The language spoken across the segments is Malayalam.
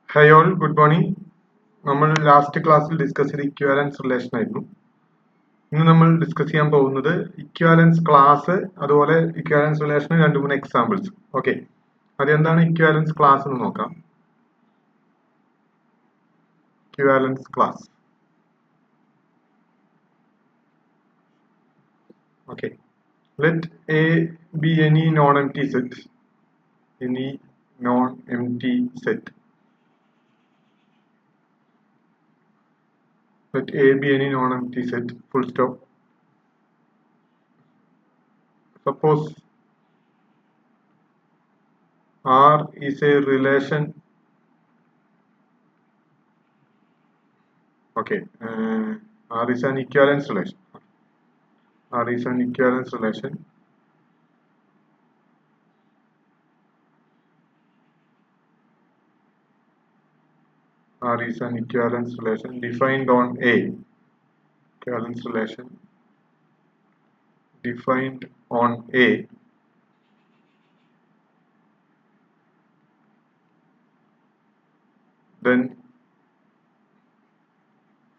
Hi all, good morning. നമ്മൾ ലാസ്റ്റ് ക്ലാസ്സിൽ ഡിസ്കസ് ചെയ്ത ഇക്വാലൻസ് റിലേഷൻ ആയിരുന്നു. ഇന്ന് നമ്മൾ ഡിസ്കസ് ചെയ്യാൻ പോകുന്നത് ഇക്വാലൻസ് ക്ലാസ് അതുപോലെ ഇക്വാലൻസ് റിലേഷന് രണ്ട് മൂന്ന് എക്സാമ്പിൾസ്. ഓക്കെ, അതെന്താണ് ഇക്വാലൻസ് ക്ലാസ് എന്ന് നോക്കാം. Equivalence class. Okay, let A B any non empty set. Any non-empty set. Let A be any non-empty set, full stop. Suppose R is a relation. Okay, R is an equivalence relation. R is an equivalence relation. R is an equivalence relation defined on A. Equivalence relation defined on A. Then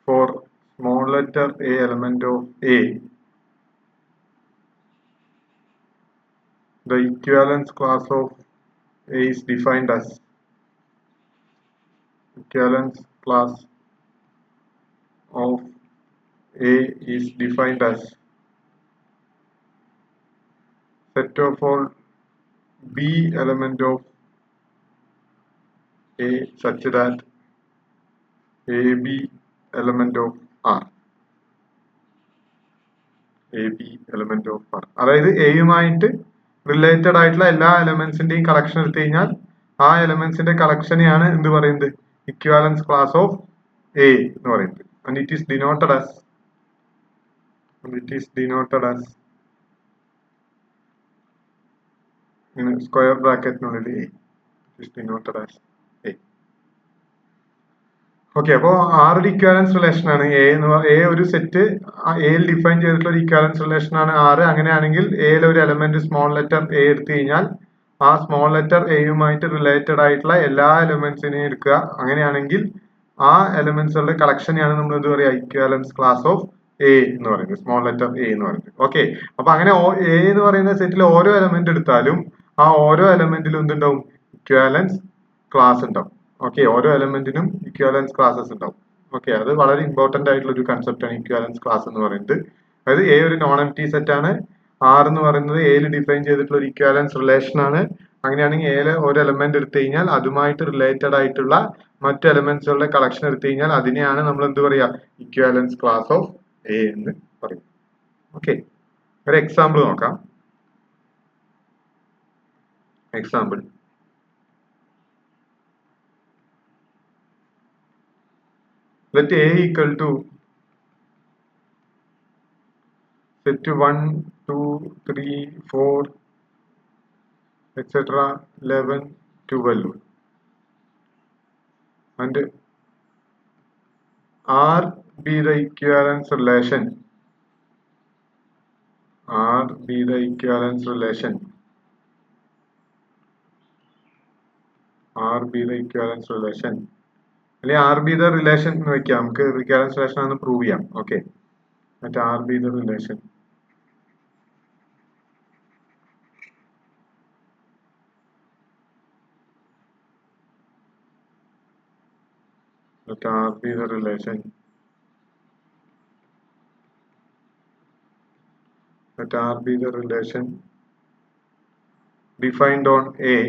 for small letter A element of A, the equivalence class of A is defined as equivalence class of A is defined as set of all B element of A such that AB element of R. AB element of R. അതായത് എയുമായിട്ട് റിലേറ്റഡ് ആയിട്ടുള്ള എല്ലാ എലമെന്റ്സിന്റെയും കളക്ഷൻ എടുത്തു കഴിഞ്ഞാൽ ആ എലമെന്റ്സിന്റെ കളക്ഷനെയാണ് എന്ത് പറയുന്നത്, ഇക്വാലൻസ് ക്ലാസ് ഓഫ് എ എന്ന് പറയുന്നത്. And it is denoted as square ബ്രാക്കറ്റിനുള്ളിൽ A. It is denoted as A. Okay, അപ്പോൾ ആറ് ഇക്വാലൻസ് റിലേഷൻ ആണ് എ ഒരു സെറ്റ് എയിൽ ഡിഫൈൻ ചെയ്തിട്ടുള്ള ഒരു ഇക്വാലൻസ് റിലേഷൻ ആണ് ആറ്. അങ്ങനെയാണെങ്കിൽ എയിൽ ഒരു എലമെന്റ് സ്മോൾ ലെറ്റർ എ എടുത്തു കഴിഞ്ഞാൽ ആ സ്മോൾ ലെറ്റർ എയുമായിട്ട് റിലേറ്റഡ് ആയിട്ടുള്ള എല്ലാ എലമെന്റ്സിനെയും എടുക്കുക. അങ്ങനെയാണെങ്കിൽ ആ എലമെന്റ്സുകളുടെ കളക്ഷനെയാണ് നമ്മൾ എന്ത് പറയുക, ഇക്വാലൻസ് ക്ലാസ് ഓഫ് എ എന്ന് പറയുന്നത്, സ്മോൾ ലെറ്റർ എ എന്ന് പറയുന്നത്. ഓക്കെ, അപ്പൊ അങ്ങനെ എ എന്ന് പറയുന്ന സെറ്റിൽ ഓരോ എലമെന്റ് എടുത്താലും ആ ഓരോ എലമെന്റിലും എന്തുണ്ടാവും, ഇക്വാലൻസ് ക്ലാസ് ഉണ്ടാവും. ഓക്കെ, ഓരോ എലമെന്റിനും ഇക്വാലൻസ് ക്ലാസ്സസ് ഉണ്ടാവും. ഓക്കെ, അത് വളരെ ഇമ്പോർട്ടന്റ് ആയിട്ടുള്ള ഒരു കൺസെപ്റ്റ് ആണ് ഇക്വാലൻസ് ക്ലാസ് എന്ന് പറയുന്നത്. അതായത് എ ഒരു നോൺ എംപ്റ്റി സെറ്റ് ആണ്, ആർ എന്ന് പറയുന്നത് എയിൽ ഡിഫൈൻ ചെയ്തിട്ടുള്ള ഒരു ഇക്വാലൻസ് റിലേഷൻ ആണ്. അങ്ങനെയാണെങ്കിൽ എയിലെ ഒരു എലമെന്റ് എടുത്തു കഴിഞ്ഞാൽ അതുമായിട്ട് റിലേറ്റഡ് ആയിട്ടുള്ള മറ്റ് എലമെന്റ്സുകളുടെ കളക്ഷൻ എടുത്തു കഴിഞ്ഞാൽ അതിനെയാണ് നമ്മൾ എന്ത് പറയാ, ഇക്വാലൻസ് ക്ലാസ് ഓഫ് എ എന്ന് പറയും. ഓക്കെ, ഒരു എക്സാമ്പിൾ നോക്കാം. Example, let A equal to set 1, 2, 3, 4, etc. 11, 12 and R be the equivalence relation. R be the equivalence relation. R be the equivalence relation. അല്ലെങ്കിൽ R be the relation എന്ന് വെക്കാം. നമുക്ക് equivalence relation ആണെന്ന് പ്രൂവ് ചെയ്യാം. Okay, let R be the relation. Let R be the relation. Let R be the relation defined on A.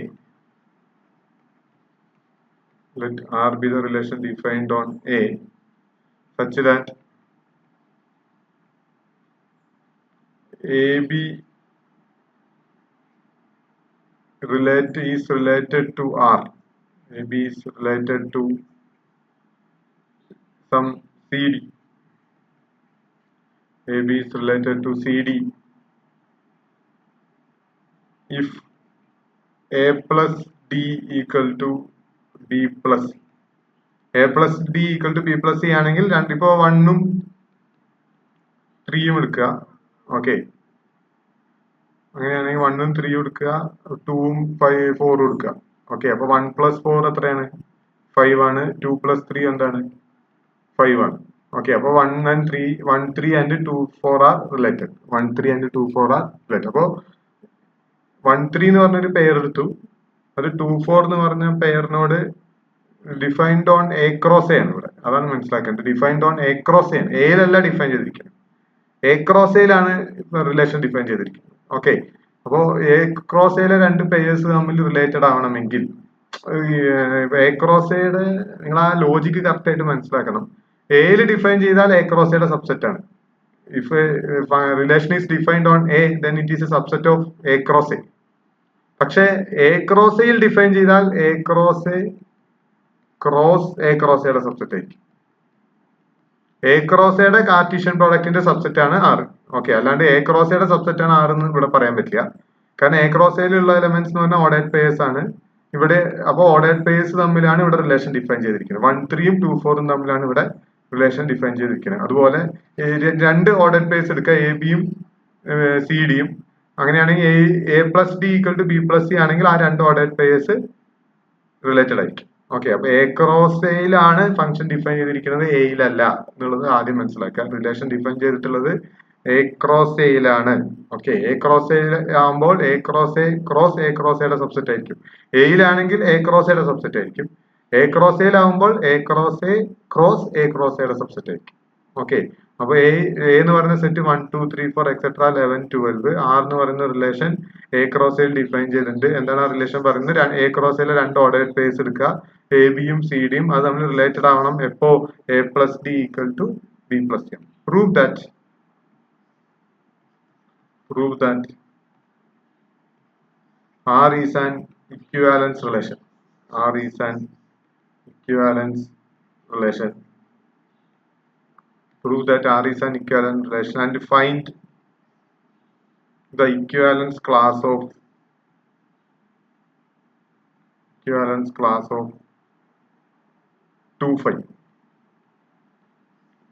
Let R be the relation defined on A such that AB is related to R. AB is related to some CD. AB is related to CD if A plus D equal to B plus. A plus D equal to B plus C ആണെങ്കിൽ ഇപ്പോൾ 1ഉം 3ഉം എടുക്കുക. ഓക്കെ, അങ്ങനെയാണെങ്കിൽ 1ഉം 3ഉം എടുക്കുക, 2ഉം 4ഉം എടുക്കുക. ഓക്കെ, അപ്പൊ 1 plus 4 എത്രയാണ്, 5 ആണ്. 2 plus 3 എന്താണ് 5 ആണ്. ഓക്കെ, അപ്പൊ 1 and 3 1 3 and 2 4 are related. 1 3 and 2 4 are related. അപ്പോ 1 3 എന്ന് പറഞ്ഞൊരു പെയർ എടുത്തു, അത് 2 4 എന്ന് പറഞ്ഞ പെയറിനോട് defined on A cross A ആണ് ഇവിടെ. അതാണ് മനസ്സിലാക്കേണ്ടത്. Defined on A cross A ആണ്, എയിലല്ല ഡിഫൈൻ ചെയ്തിരിക്കുന്നത്, എ ക്രോസ് എയിലാണ് റിലേഷൻ ഡിഫൈൻ ചെയ്തിരിക്കുന്നത്. ഓക്കെ, അപ്പോ എ ക്രോസ് എയിലെ രണ്ട് പെയേഴ്സ് തമ്മിൽ റിലേറ്റഡ് ആവണമെങ്കിൽ എ ക്രോസ് എയുടെ നിങ്ങൾ ആ ലോജിക്ക് കറക്റ്റ് ആയിട്ട് മനസ്സിലാക്കണം. എയിൽ ഡിഫൈൻ ചെയ്താൽ എ ക്രോസ് എയുടെ സബ്സെറ്റ് ആണ്. If relation is defined on A then it is A subset of A cross A. പക്ഷെ എ ക്രോസ് എയിൽ ഡിഫൈൻ ചെയ്താൽ A cross A cross A cross എയുടെ സബ്സെറ്റ് ആയിരിക്കും. എ ക്രോസ് എയുടെ കാർട്ടീഷ്യൻ പ്രോഡക്റ്റിന്റെ സബ്സെറ്റ് ആണ് ആറ്. ഓക്കെ, അല്ലാണ്ട് എ ക്രോസ് എയുടെ സബ്സെറ്റ് ആണ് ആറ് എന്ന് ഇവിടെ പറയാൻ പറ്റില്ല. കാരണം എ ക്രോസ് എയിലുള്ള എലമെന്റ്സ് എന്ന് പറഞ്ഞാൽ ഓർഡേഡ് പെയേഴ്സ് ആണ് ഇവിടെ. അപ്പോൾ ഓർഡേഡ് പെയേഴ്സ് തമ്മിലാണ് ഇവിടെ റിലേഷൻ ഡിഫൈൻ ചെയ്തിരിക്കുന്നത്. 1 3 2 4 തമ്മിലാണ് ഇവിടെ റിലേഷൻ ഡിഫൈൻ ചെയ്തിരിക്കുന്നത്. അതുപോലെ രണ്ട് ഓർഡേഡ് പെയേഴ്സ് എടുക്കുക, എ ബിയും സി ഡിയും. അങ്ങനെയാണെങ്കിൽ A plus D equal to B plus C ആണെങ്കിൽ ആ രണ്ട് ഓർഡേഡ് പെയേഴ്സ് റിലേറ്റഡ് ആയിരിക്കും. ഓക്കെ, അപ്പൊ എ ക്രോസ് എയിലാണ് ഫംഗ്ഷൻ ഡിഫൈൻ ചെയ്തിരിക്കുന്നത്, എയിലല്ല എന്നുള്ളത് ആദ്യം മനസ്സിലാക്കുക. റിലേഷൻ ഡിഫൈൻ ചെയ്തിട്ടുള്ളത് എ ക്രോസ് എയിലാണ്. ഓക്കെ, എ ക്രോസ് എ ആകുമ്പോൾ എ ക്രോസ് എ ക്രോസ് എയുടെ സബ്സെറ്റ് ആയിരിക്കും. എയിലാണെങ്കിൽ എ ക്രോസ് എയുടെ സബ്സെറ്റ് ആയിരിക്കും. എ ക്രോസ് എയിലാകുമ്പോൾ എ ക്രോസ് എ ക്രോസ് എയുടെ സബ്സെറ്റ് ആയിരിക്കും. ഓക്കെ, അപ്പൊ എ എന്ന് പറയുന്ന സെറ്റ് 1 2 3 4 എക്സെട്ര 11 12. ആർ എന്ന് പറയുന്ന റിലേഷൻ എ ക്രോസ് എയിൽ ഡിഫൈൻ ചെയ്തിട്ടുണ്ട്. എന്താണ് ആ റിലേഷൻ പറയുന്നത്? എ ക്രോസ് എയിലെ രണ്ട് ഓർഡേഡ് പെയേഴ്സ് എടുക്കുക, എ ബിയും സി ഡിയും. അത് തമ്മിൽ റിലേറ്റഡ് ആവണം എപ്പോ a plus D equal to B plus m. Prove that R is an equivalence relation. R is an equivalence relation. Prove that R is an equivalent relation and find the equivalence class of 2 5.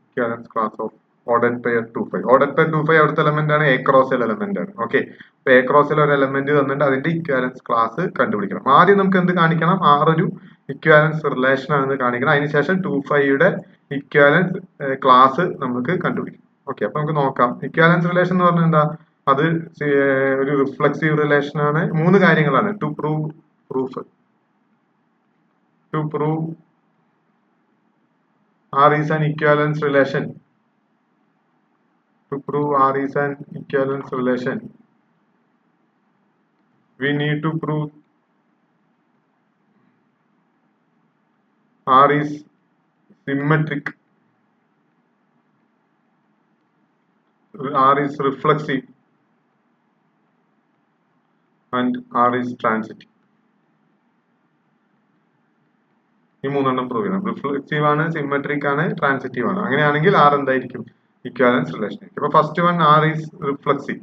Equivalence class of ordered pair 2 5. Ordered pair 2 5 അവിടുത്തെ എലമെന്റ് ആണ്, എ ക്രോസ് എൽ എലമെന്റ് ആണ്. ഓക്കെ, അപ്പൊ എ ക്രോസ് എൽ ഒരു എലമെന്റ് തന്നിട്ട് അതിന്റെ ഇക്വാലൻസ് ക്ലാസ് കണ്ടുപിടിക്കണം. ആദ്യം നമുക്ക് എന്ത് കാണിക്കണം? ആർ ഒരു ഇക്വാലൻസ് റിലേഷൻ ആണെന്ന് കാണിക്കണം. അതിനുശേഷം 2 5യുടെ ഇക്വാലൻസ് ക്ലാസ് നമുക്ക് കണ്ടുപിടിക്കണം. ഓക്കെ, അപ്പൊ നമുക്ക് നോക്കാം. ഇക്വാലൻസ് റിലേഷൻ എന്ന് പറഞ്ഞാൽ എന്താ? അത് ഒരു റിഫ്ലക്സീവ് റിലേഷൻ ആണ്. മൂന്ന് കാര്യങ്ങളാണ്. To prove R is an equivalence relation. To prove R is an equivalence relation, we need to prove R is symmetric, R is reflexive, and R is transitive. ഈ മൂന്നെണ്ണം പ്രൂവ് ചെയ്യണം. റിഫ്ലക്സീവ് ആണ്, സിമെട്രിക് ആണ്, ട്രാൻസിറ്റീവ് ആണ്. അങ്ങനെയാണെങ്കിൽ ആർ എന്തായിരിക്കും? Equivalence relation. ഇപ്പൊ first one, R is reflexive.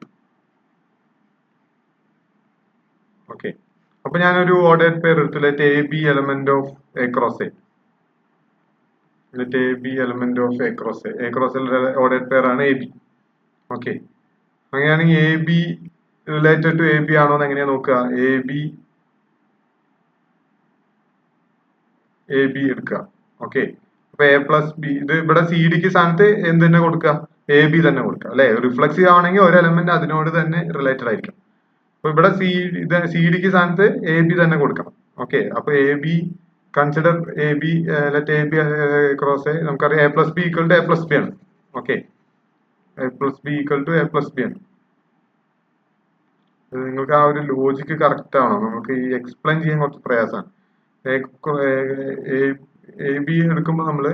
Okay, അപ്പൊ ഞാനൊരു ഓർഡേഡ് പെയർ എടുത്തു. Let A B element of A cross A. Let A B element of A cross A. A cross A ordered pair ആണ് എ ബി. ഓക്കെ, അങ്ങനെയാണെങ്കിൽ A B related to A B ആണോ എന്ന് എങ്ങനെയാ നോക്കുക? എ ബി എടുക്കുക. ഓക്കെ, അപ്പൊ എ പ്ലസ് ബി, ഇത് ഇവിടെ സി ഡിക്ക് സ്ഥാനത്ത് എന്ത് തന്നെ കൊടുക്കുക? എ ബി തന്നെ കൊടുക്കുക അല്ലെ? റിഫ്ലക്സീവ് ആണെങ്കിൽ ഒരു എലമെന്റ് അതിനോട് തന്നെ റിലേറ്റഡ് ആയിരിക്കും. അപ്പൊ ഇവിടെ സി ഡിക്ക് സ്ഥാനത്ത് എ ബി തന്നെ കൊടുക്കണം. ഓക്കെ, അപ്പൊ A B consider A B, let A B cross A. നമുക്കറിയാം A plus B equal to A plus B ആണ്. Okay, A plus B equal to A plus B ആണ്. നിങ്ങൾക്ക് ആ ഒരു ലോജിക്ക് കറക്റ്റ് ആണോ? നമുക്ക് ഈ എക്സ്പ്ലെയിൻ ചെയ്യാൻ കുറച്ച് പ്രയാസമാണ്. എ ബി എടുക്കുമ്പോൾ നമ്മള്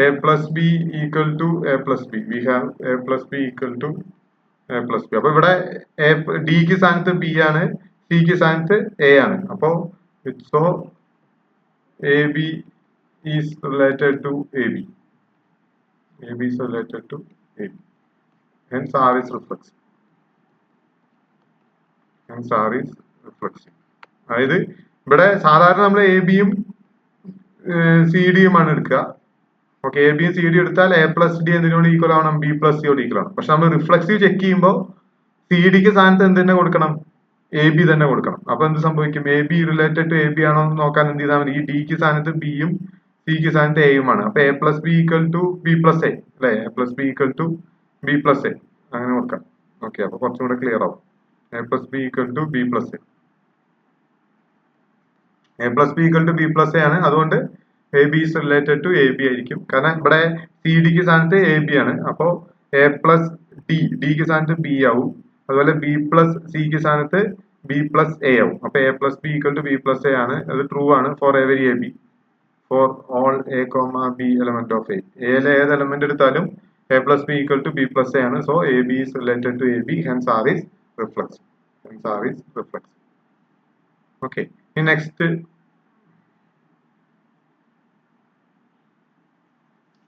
a plus B equal to A plus b. We have a plus B equal to A plus b. അപ്പൊ ഇവിടെ ഡിക്ക് സ്ഥാനത്ത് ബി ആണ്, സിക്ക് സ്ഥാനത്ത് എ ആണ്. അപ്പോ so A B is related to A b. A B is related to A B. Hence R is reflexive. അതായത് ഇവിടെ സാധാരണ നമ്മൾ എ ബിയും സി ഡിയും ആണ് എടുക്കുക. ഓക്കെ, എ ബിയും സി ഡി എടുത്താൽ എ പ്ലസ് ഡി എന്തിനോട് ഈക്വൽ ആവണം? ബി പ്ലസ് സിയോട് ഈക്വൽ ആണ്. പക്ഷെ നമ്മൾ റിഫ്ലക്സീവ് ചെക്ക് ചെയ്യുമ്പോൾ സി ഡിക്ക് സ്ഥാനത്ത് എന്ത് തന്നെ കൊടുക്കണം? എ ബി തന്നെ കൊടുക്കണം. അപ്പൊ എന്ത് സംഭവിക്കും? A B related to A B ആണോ എന്ന് നോക്കാൻ എന്ത് ചെയ്താൽ മതി? ഈ ഡിക്ക് സ്ഥാനത്ത് ബിയും സിക്ക് സ്ഥാനത്ത് എയും ആണ്. അപ്പൊ A plus B equal to B plus A അല്ലെ? A plus B equal to B plus A അങ്ങനെ നോക്കാം. ഓക്കെ, അപ്പൊ കുറച്ചും കൂടെ ക്ലിയർ ആവും. A plus B equal to B plus A. A plus B equal to B plus A ആണ്. അതുകൊണ്ട് A B is related to A B ആയിരിക്കും. കാരണം ഇവിടെ സി ഡിക്ക് സ്ഥാനത്ത് എ ബി ആണ്. അപ്പോ എ പ്ലസ് ഡിക്ക് സ്ഥാനത്ത് ബി ആവും. അതുപോലെ ബി പ്ലസ് സിക്ക് സ്ഥാനത്ത് ബി പ്ലസ് എ ആവും. അപ്പൊ A plus B equal to B plus A ആണ്. അത് ട്രൂ ആണ് for every A B. For all A comma B element of A. എയിലെ ഏത് എലമെന്റ് എടുത്താലും A plus B equal to B plus A ആണ്. So A B is related to A B. Hence R is reflex. Hence R is reflex. Okay, ഇനി നെക്സ്റ്റ്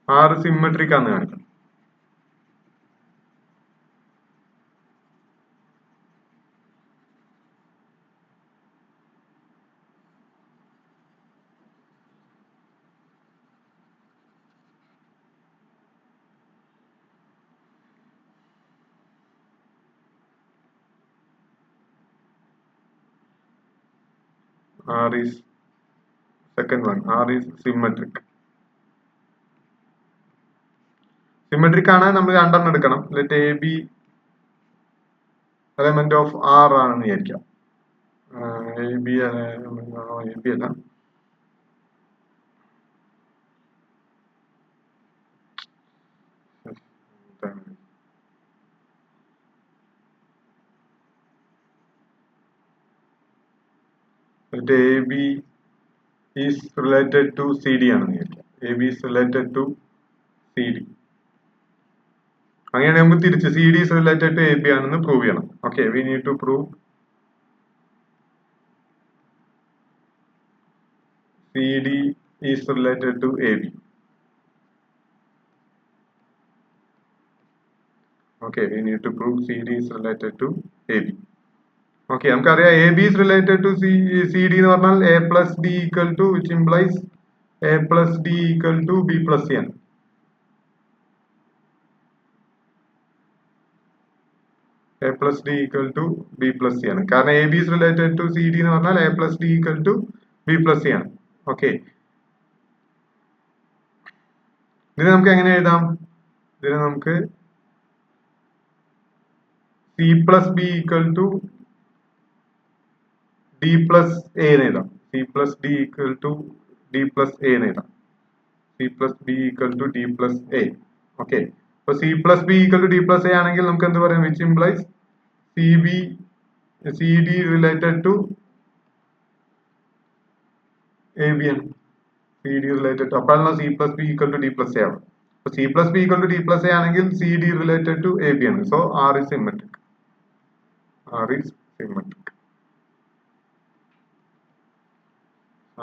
ആർ സിമെട്രിക് ആണെന്ന് കാണിക്കണം. R is second one. R is symmetric. Symmetric ആണ് നമ്മൾ രണ്ടെണ്ണം എടുക്കണം. Let A be element of R ആണെന്ന് വിചാരിക്കാം. A B അല്ല. Let A B is related to CD ആണെന്ന് വിചാരിക്കാം. A B is related to CD. അങ്ങനെയാണെങ്കിൽ നമുക്ക് തിരിച്ച് CD is related to A B ആണെന്ന് പ്രൂവ് ചെയ്യണം. Okay, we need to prove CD is related to AB. Okay, we need to prove CD is related to AB. Okay, നമുക്കറിയാം A B is related to C D എന്ന് പറഞ്ഞാൽ A plus D equal to which implies A plus D equal to B plus C ആണ്. A plus D equal to B plus C ആണ്. കാരണം A B is related to C D എന്ന് പറഞ്ഞാൽ A plus D equal to B plus C ആണ്. ഓക്കെ, ഇതിനെ നമുക്ക് എങ്ങനെ എഴുതാം? ഇതിനെ നമുക്ക് C plus B equal to D plus A എന്ന് എഴുതാം. C plus D equal to D plus A എന്ന് എഴുതാം. C plus B equal to D plus A. Okay, അപ്പൊ C plus B equal to D plus A ആണെങ്കിൽ നമുക്ക് എന്ത് പറയാം? Which implies C D related to A B ആണ്. സി ഡി റിലേറ്റഡ് ടു അപ്പോഴാണ് C plus B equal to D plus A ആണ്. അപ്പൊ C plus B equal to D plus A ആണെങ്കിൽ c D related to A B ആണ്. So R is symmetric. R is symmetric.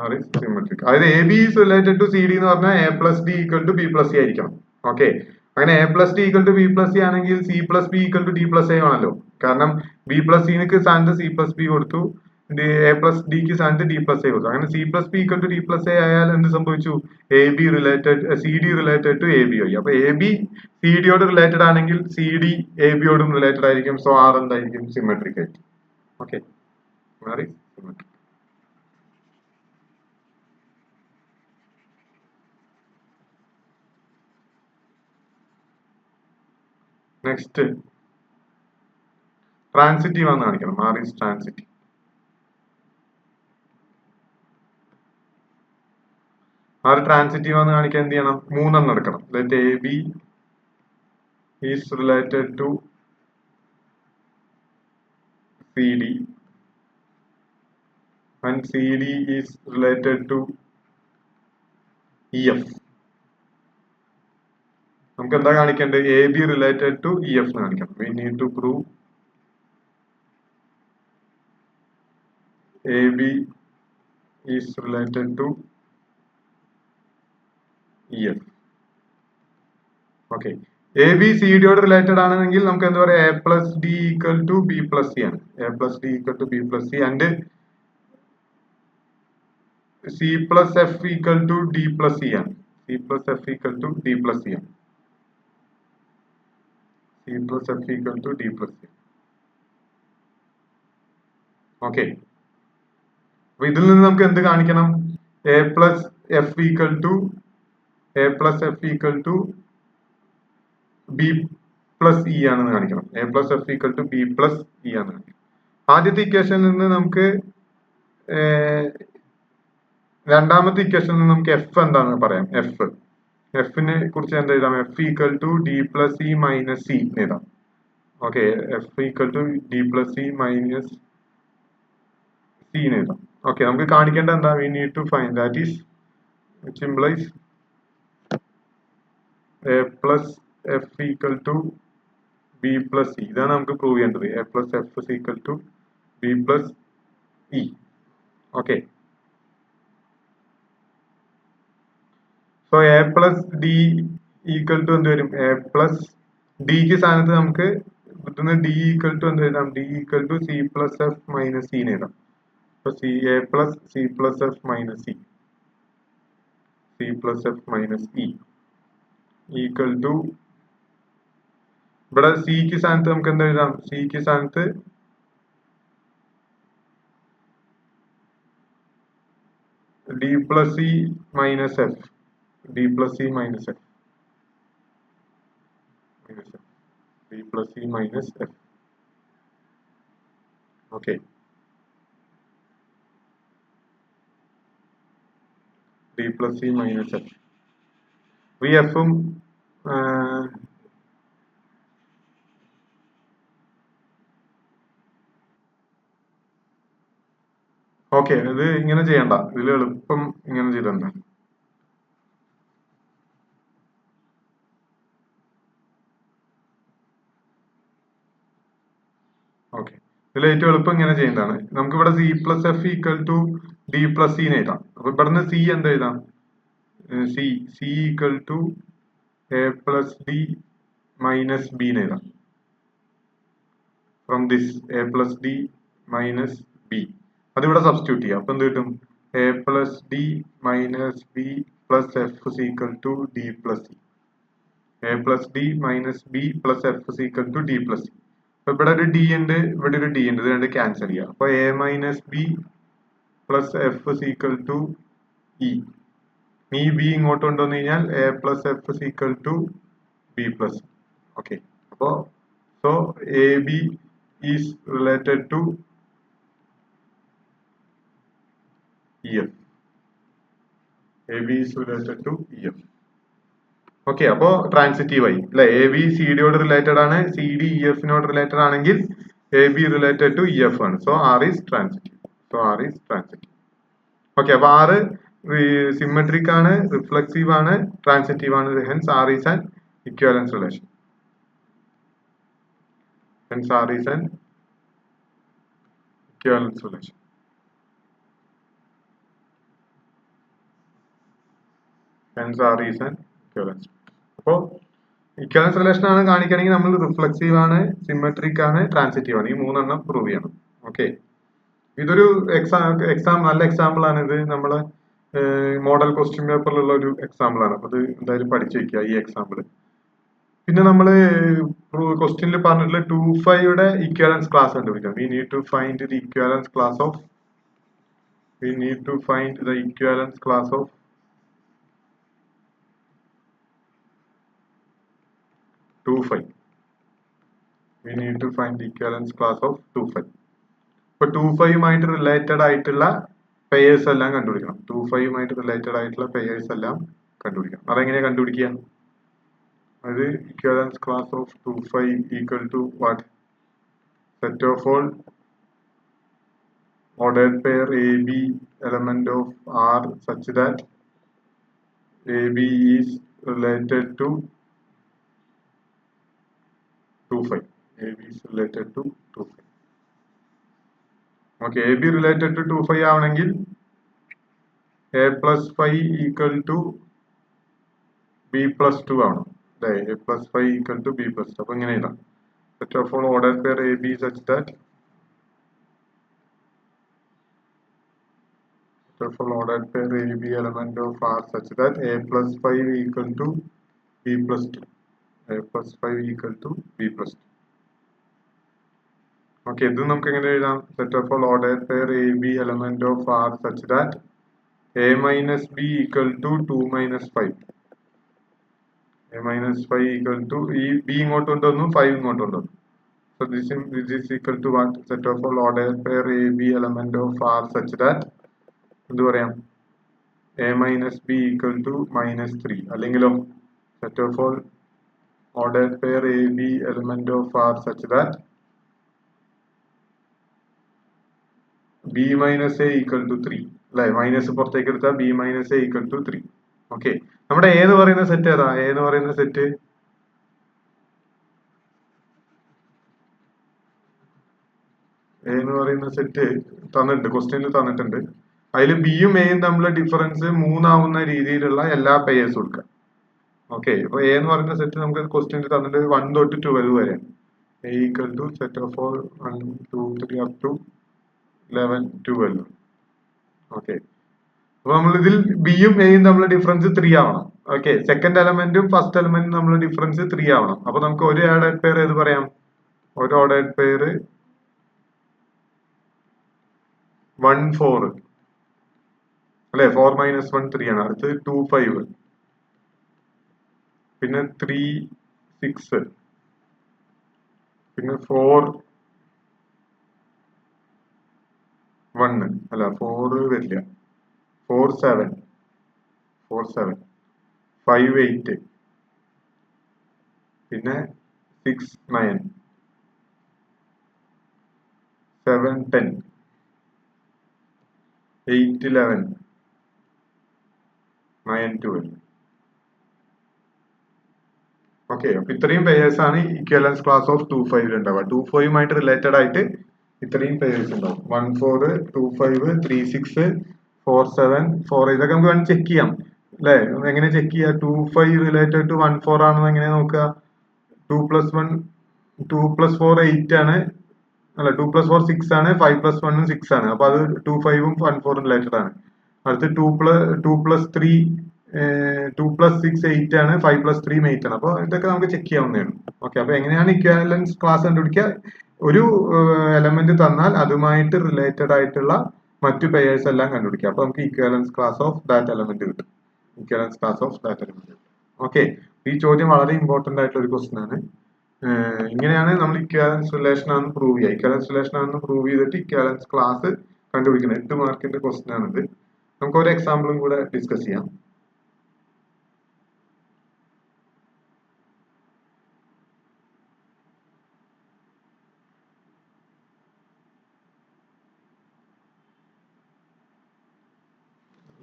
R is symmetric. അതായത് A B is related to C D എന്ന് പറഞ്ഞാൽ A plus D equal to B plus C ആയിരിക്കണം. ഓക്കെ, അങ്ങനെ A plus D equal to B plus C ആണെങ്കിൽ C plus B equal to D plus A ആണല്ലോ. കാരണം ബി പ്ലസ് സിക്ക് സ്ഥാനത്ത് സി പ്ലസ് ബി കൊടുത്തു, എ പ്ലസ് ഡിക്ക് സ്ഥാനത്ത് ഡി പ്ലസ് എ കൊടുത്തു. അങ്ങനെ c plus B equal to D plus a ആയാൽ എന്ത് സംഭവിച്ചു? A B related c D related to A b ആയി. അപ്പൊ എ ബി സി ഡിയോട് റിലേറ്റഡ് ആണെങ്കിൽ സി ഡി എ ബിയോടും റിലേറ്റഡ് ആയിരിക്കും. സോ ആർ എന്തായിരിക്കും? സിമെട്രിക് ആയിരിക്കും. Okay, symmetric. നെക്സ്റ്റ് ട്രാൻസിറ്റീവ് ആണെന്ന് കാണിക്കണം. R is transitive. R transitive ആണെന്ന് കാണിക്കാൻ എന്ത് ചെയ്യണം? മൂന്നെണ്ണം എടുക്കണം. Let A B is related to C d and c D is related to E F. നമുക്ക് എന്താ കാണിക്കേണ്ടത്? A B related to E F കാണിക്കണം. We need to prove A B is related to E F. Okay, A B C ഡിയോട് റിലേറ്റഡ് ആണെങ്കിൽ നമുക്ക് എന്താ പറയാ? A plus D equal to B plus C ആണ്. A plus D equal to B plus C and C plus F equal to D plus C ആണ്. C plus F equal to D plus C ആണ്. C plus F equal to D plus c. Okay, അപ്പൊ ഇതിൽ നിന്ന് നമുക്ക് എന്ത് കാണിക്കണം? A plus F equal to B plus e ആണെന്ന് കാണിക്കണം. A plus F equal to B plus e ആണ് കാണിക്കണം. ആദ്യത്തെ ഇക്വേഷനിൽ നിന്ന് നമുക്ക് രണ്ടാമത്തെ ഇക്വേഷനിൽ നിന്ന് നമുക്ക് എഫ് എന്താണെന്ന് പറയാം. എഫിനെ കുറിച്ച് എന്താ എഴുതാം? F equal to D plus E minus C എഴുതാം. Okay, F equal to D plus E minus C എഴുതാം. ഓക്കെ, നമുക്ക് കാണിക്കേണ്ട എന്താ? We need to find that is which implies a plus f equal to b plus e. ഇതാണ് നമുക്ക് പ്രൂവ് ചെയ്യേണ്ടത്. a plus f is equal to b plus e. Okay, so a plus d equal to എന്ത് വരും? a plus d ക്ക് സ്ഥാനത്ത് നമുക്ക് ഇതിന് d ഈക്വൽ ടു എന്ത് എഴുതാം? d equal to c plus f minus c എഴുതാം. അപ്പൊ a plus c plus f minus c plus f minus e equal to, ഇവിടെ c ക്ക് സ്ഥാനത്ത് നമുക്ക് എന്താ എഴുതാം? c ക്ക് സ്ഥാനത്ത് d plus e minus f d plus e minus f d plus e minus f. Okay, d plus e minus f. ഈ എഫും ഓക്കെ, ഇത് ഇങ്ങനെ ചെയ്യണ്ട, ഇതിൽ എളുപ്പം ഇങ്ങനെ ചെയ്തെന്താ? ഓക്കെ, ഇതിൽ ഏറ്റവും എളുപ്പം ഇങ്ങനെ ചെയ്യുന്നതാണ്. നമുക്ക് ഇവിടെ C plus F equal to D plus C എഴുതാം. അപ്പൊ ഇവിടുന്ന് സി എന്താ എഴുതാം? C equal to A plus D minus B എഴുതാം. From this A plus D minus B അതിവിടെ സബ്സ്റ്റിറ്റ്യൂട്ട് ചെയ്യാം. അപ്പൊ എന്ത് കിട്ടും? A plus D minus B plus F equal to D plus C. A plus D minus B plus F equal to D plus C. അപ്പൊ ഇവിടെ ഒരു ഡി ഉണ്ട്, ഇവിടെ ഒരു ഡി ഉണ്ട്, ഇത് രണ്ട് ക്യാൻസൽ ചെയ്യാം. അപ്പൊ A minus B plus F equal to E. ഈ ബി ഇങ്ങോട്ട് കൊണ്ടുവന്നു കഴിഞ്ഞാൽ A plus F equal to B plus. Okay, അപ്പോ so A B is related to EF. AB is related to EF. Okay, അപ്പോ ട്രാൻസിറ്റീവ് ആയി അല്ലെ? എ ബി സി ഡിയോട് റിലേറ്റഡ് ആണ്, സി ഡി ഇ എഫിനോട് റിലേറ്റഡ് ആണെങ്കിൽ A B related to E F ആണ്. So R is transitive. Okay, അപ്പൊ ആറ് സിമെട്രിക് ആണ്, റിഫ്ലെക്സീവ് ആണ്, ട്രാൻസിറ്റീവ് ആണ്. Hence R is an equivalence relation. അപ്പോ ഇക്വിവാലൻസ് റിലേഷൻ ആണ് കാണിക്കണമെങ്കിൽ നമ്മൾ റിഫ്ലെക്സീവ് ആണ്, സിമെട്രിക് ആണ്, ട്രാൻസിറ്റീവ് ആണ്, ഈ മൂന്നെണ്ണം പ്രൂവ് ചെയ്യണം. ഓക്കെ, ഇതൊരു നല്ല എക്സാമ്പിൾ ആണ്. ഇത് നമ്മളെ മോഡൽ ക്വസ്റ്റ്യൻ പേപ്പറിലുള്ള ഒരു എക്സാമ്പിൾ ആണ്. അപ്പൊ അത് എന്തായാലും പഠിച്ചു വെക്കുക ഈ എക്സാമ്പിൾ. പിന്നെ നമ്മള് ക്വസ്റ്റ്യനിൽ പറഞ്ഞിട്ടുള്ള 2,5 ഇക്വിവാലൻസ് ക്ലാസ് കണ്ടുപിടിക്കാം. We need to find the equivalence class of 2,5. We need to find the equivalence class of 2,5. ഇപ്പൊ 2,5 റിലേറ്റഡ് ആയിട്ടുള്ള പെയേഴ്സ് എല്ലാം കണ്ടുപിടിക്കണം. 2,5 റിലേറ്റഡ് ആയിട്ടുള്ള പെയേഴ്സ് എല്ലാം കണ്ടുപിടിക്കണം. അതെങ്ങനെയാ കണ്ടുപിടിക്കുക? അത് equivalence class of 2,5 equal to what? Set of all ordered pair AB element of R such that AB is related to 2,5. AB is related to 2,5. Okay, AB related to 2,5 ആവണമെങ്കിൽ A plus 5 equal to B plus 2 ആവണം. A plus 5 equal to B plus 2. അപ്പൊ ഇങ്ങനെ എഴുതാം. Set of all ordered pair AB such that ordered pair AB element of R such that A plus 5 equal to B plus 2. A plus 5 equal to B plus 2. Okay, ഇത് നമുക്ക് എങ്ങനെ എഴുതാം? Set of all ordered pair a B element of R such that a minus b equal to 2 minus 5. A minus 5 equal to ഈ ബി ഇങ്ങോട്ട് കൊണ്ടുവന്നു, 5 ഇങ്ങോട്ട് കൊണ്ടുവന്നു. So this is equal to what? Set of all ordered pair A B element of R such that എന്ത് പറയാം? A minus B equal to minus 3. അല്ലെങ്കിലോ set of all ordered pair A B element of R such that B minus A equal to 3. അല്ലെ, മൈനസ് പുറത്തേക്ക് എടുത്താൽ B minus A equal to 3. Okay, നമ്മുടെ A എന്ന് പറയുന്ന സെറ്റ് ഏതാ? A എന്ന് പറയുന്ന സെറ്റ് എന്ന് പറയുന്ന സെറ്റ് തന്നിട്ടുണ്ട്, ക്വസ്റ്റ്യനിൽ തന്നിട്ടുണ്ട്. അതിൽ ബിയും എയും തമ്മിലുള്ള ഡിഫറൻസ് 3 ആവുന്ന രീതിയിലുള്ള എല്ലാ പെയേഴ്സും കൊടുക്കുക. ഓക്കെ, അപ്പൊ എ എന്ന് പറയുന്ന സെറ്റ് നമുക്ക് ക്വസ്റ്റ്യനിൽ തന്നിട്ട് 1 തൊട്ട് 12 വരെ. A equal to set of all 1 2 3 up to 11 12. Okay, അപ്പൊ നമ്മൾ ഇതിൽ ബിയും എയും തമ്മിലുള്ള ഡിഫറൻസ് 3 ആവണം. ഓക്കെ, സെക്കൻഡ് എലമെന്റും ഫസ്റ്റ് എലമെന്റും തമ്മിലുള്ള ഡിഫറൻസ് 3 ആവണം. അപ്പൊ നമുക്ക് ഒരു ഓർഡേർഡ് പെയർ ഏത് പറയാം? ഒരു ഓർഡേർഡ് പെയർ 1 4 അല്ലെ, 4 മൈനസ് 1 3 ആണ്. അടുത്ത് 2 5, പിന്നെ 3 6, പിന്നെ 4 1 അല്ല 4 വരില്ല, 4 7 5 8, പിന്നെ 6 9 7 10 8 11 9 12. ഓക്കെ, അപ്പൊ ഇത്രയും പേയേഴ്സ് ആണ് ഇക്വലൻസ് ക്ലാസ് ഓഫ് 2 5 ഉണ്ടാവുക. 2 5 റിലേറ്റഡ് ആയിട്ട് ഇത്രയും പേയേഴ്സ് ഉണ്ടാവും. 1 4 2 5 3 6 4 7 4. ഇതൊക്കെ നമുക്ക് വേണമെങ്കിൽ ചെക്ക് ചെയ്യാം അല്ലെ? എങ്ങനെ ചെക്ക് ചെയ്യാം? 2 5 റിലേറ്റഡ് ടു 1 4 ആണെന്ന് എങ്ങനെ നോക്കുക? 2 plus 1 2 plus 4 8 ആണ്, അല്ല 2 plus 4 6 ആണ്, 5 plus 1 6 ആണ്. അപ്പൊ അത് 2 5 1 4 റിലേറ്റഡ് ആണ്. അടുത്ത് 2 plus 3 2 plus 6 8 ആണ്, 5 plus 3 8 ആണ്. അപ്പൊ ഇതൊക്കെ നമുക്ക് ചെക്ക് ചെയ്യാവുന്നതാണ്. ഓക്കെ, അപ്പൊ എങ്ങനെയാണ് ഇക്വാലൻസ് ക്ലാസ് കണ്ടുപിടിക്കുക? ഒരു എലമെന്റ് തന്നാൽ അതുമായിട്ട് റിലേറ്റഡ് ആയിട്ടുള്ള മറ്റു പെയേഴ്സ് എല്ലാം കണ്ടുപിടിക്കുക. അപ്പൊ നമുക്ക് equivalence class of that element കിട്ടും. Equivalence class of that element കിട്ടും. ഓക്കെ, ഈ ചോദ്യം വളരെ ഇമ്പോർട്ടന്റ് ആയിട്ടുള്ള ഒരു ക്വസ്റ്റൻ ആണ്. ഇങ്ങനെയാണ് നമ്മൾ ഇക്വാലൻസ് റിലേഷൻ ആണെന്ന് പ്രൂവ് ചെയ്യുക. ഇക്വാലൻസ് റിലേഷൻ ആണെന്ന് പ്രൂവ് ചെയ്തിട്ട് ഇക്വാലൻസ് ക്ലാസ് കണ്ടുപിടിക്കണം. 8 മാർക്കിന്റെ ക്വസ്റ്റൻ ആണിത്. നമുക്ക് ഒരു എക്സാമ്പിളും കൂടെ ഡിസ്കസ് ചെയ്യാം.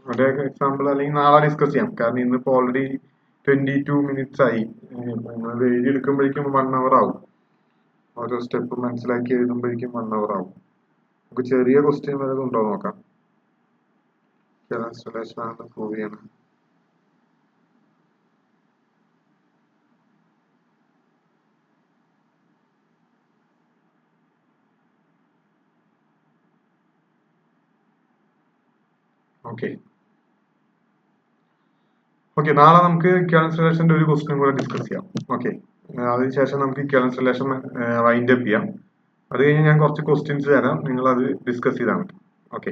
ഒരു എക്സാമ്പിൾ അല്ലെങ്കിൽ നാളെ ഡിസ്കസ് ചെയ്യാം. കാരണം ഇന്നിപ്പോ ഓൾറെഡി 22 മിനിറ്റ്സ് ആയി. എഴുതി എടുക്കുമ്പോഴേക്കും 1 hour ആവും. ഓരോ സ്റ്റെപ്പ് മനസ്സിലാക്കി എഴുതുമ്പോഴേക്കും 1 hour ആവും. നമുക്ക് ചെറിയ ക്വസ്റ്റ്യൻ വരെ ഉണ്ടോ നോക്കാം. റിലേഷൻ ആണെന്ന് പ്രൂവ് ചെയ്യണം. ഓക്കെ, നാളെ നമുക്ക് ഇക്വാലൻസ് റിലേഷന്റെ ഒരു ക്വസ്റ്റ്യൻ കൂടെ ഡിസ്കസ് ചെയ്യാം. ഓക്കെ, അതിനുശേഷം നമുക്ക് ഇക്വാലൻസ് റിലേഷൻ വൈൻഡ് അപ്പ് ചെയ്യാം. അത് കഴിഞ്ഞ് ഞാൻ കുറച്ച് ക്വസ്റ്റ്യൻസ് തരാം, നിങ്ങൾ അത് ഡിസ്കസ് ചെയ്താൽ മതി. ഓക്കെ.